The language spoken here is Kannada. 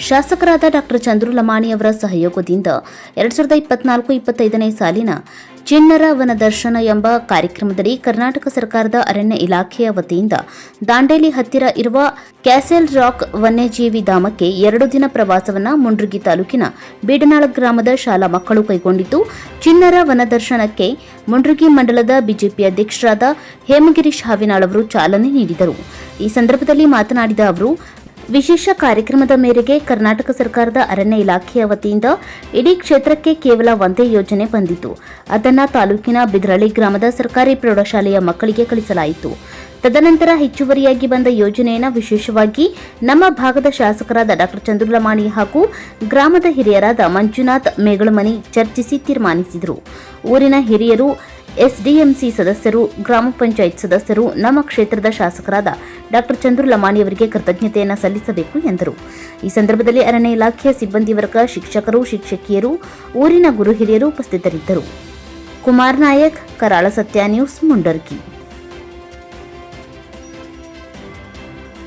ಶಾಸಕರಾದ ಡಾಕ್ಟರ್ ಚಂದ್ರು ಲಮಾಣಿ ಅವರ ಸಹಯೋಗದಿಂದ 2024-25ನೇ ಸಾಲಿನ ಚಿಣ್ಣರ ವನದರ್ಶನ ಎಂಬ ಕಾರ್ಯಕ್ರಮದಡಿ ಕರ್ನಾಟಕ ಸರ್ಕಾರದ ಅರಣ್ಯ ಇಲಾಖೆಯ ವತಿಯಿಂದ ದಾಂಡೇಲಿ ಹತ್ತಿರ ಇರುವ ಕ್ಯಾಸಲ್ ರಾಕ್ ವನ್ಯಜೀವಿ ಧಾಮಕ್ಕೆ 2 ದಿನ ಪ್ರವಾಸವನ್ನು ಮುಂಡ್ರಿಗಿ ತಾಲೂಕಿನ ಬೀಡನಾಳ ಗ್ರಾಮದ ಶಾಲಾ ಮಕ್ಕಳು ಕೈಗೊಂಡಿದ್ದು, ಚಿಣ್ಣರ ವನದರ್ಶನಕ್ಕೆ ಮುಂಡ್ರಿಗಿ ಮಂಡಲದ ಬಿಜೆಪಿ ಅಧ್ಯಕ್ಷರಾದ ಹೇಮಗಿರೀಶ್ ಹಾವಿನಾಳ್ ಅವರು ಚಾಲನೆ ನೀಡಿದರು. ಈ ಸಂದರ್ಭದಲ್ಲಿ ಮಾತನಾಡಿದ ಅವರು, ವಿಶೇಷ ಕಾರ್ಯಕ್ರಮದ ಮೇರೆಗೆ ಕರ್ನಾಟಕ ಸರ್ಕಾರದ ಅರಣ್ಯ ಇಲಾಖೆಯ ವತಿಯಿಂದ ಇಡೀ ಕ್ಷೇತ್ರಕ್ಕೆ ಕೇವಲ ಒಂದೇ ಯೋಜನೆ ಬಂದಿತ್ತು. ಅದನ್ನು ತಾಲೂಕಿನ ಬಿದ್ರಳ್ಳಿ ಗ್ರಾಮದ ಸರ್ಕಾರಿ ಪ್ರೌಢಶಾಲೆಯ ಮಕ್ಕಳಿಗೆ ಕಳಿಸಲಾಯಿತು. ತದನಂತರ ಹೆಚ್ಚುವರಿಯಾಗಿ ಬಂದ ಯೋಜನೆಯನ್ನು ವಿಶೇಷವಾಗಿ ನಮ್ಮ ಭಾಗದ ಶಾಸಕರಾದ ಡಾಕ್ಟರ್ ಚಂದ್ರು ಲಮಾಣಿ ಹಾಗೂ ಗ್ರಾಮದ ಹಿರಿಯರಾದ ಮಂಜುನಾಥ್ ಮೇಗಳಮನಿ ಚರ್ಚಿಸಿ ತೀರ್ಮಾನಿಸಿದರು. ಊರಿನ ಹಿರಿಯರು, ಎಸ್ಡಿಎಂಸಿ ಸದಸ್ಯರು, ಗ್ರಾಮ ಪಂಚಾಯತ್ ಸದಸ್ಯರು ನಮ್ಮ ಕ್ಷೇತ್ರದ ಶಾಸಕರಾದ ಡಾಕ್ಟರ್ ಚಂದ್ರು ಲಮಾಣಿ ಅವರಿಗೆ ಕೃತಜ್ಞತೆಯನ್ನು ಸಲ್ಲಿಸಬೇಕು ಎಂದರು. ಈ ಸಂದರ್ಭದಲ್ಲಿ ಅರಣ್ಯ ಇಲಾಖೆಯ ಸಿಬ್ಬಂದಿ ವರ್ಗ, ಶಿಕ್ಷಕರು, ಶಿಕ್ಷಕಿಯರು, ಊರಿನ ಗುರು ಹಿರಿಯರು ಉಪಸ್ಥಿತರಿದ್ದರು. ಕುಮಾರ್ ನಾಯಕ್, ಕರಾಳ ಸತ್ಯ ನ್ಯೂಸ್, ಮುಂಡರ್ಗಿ.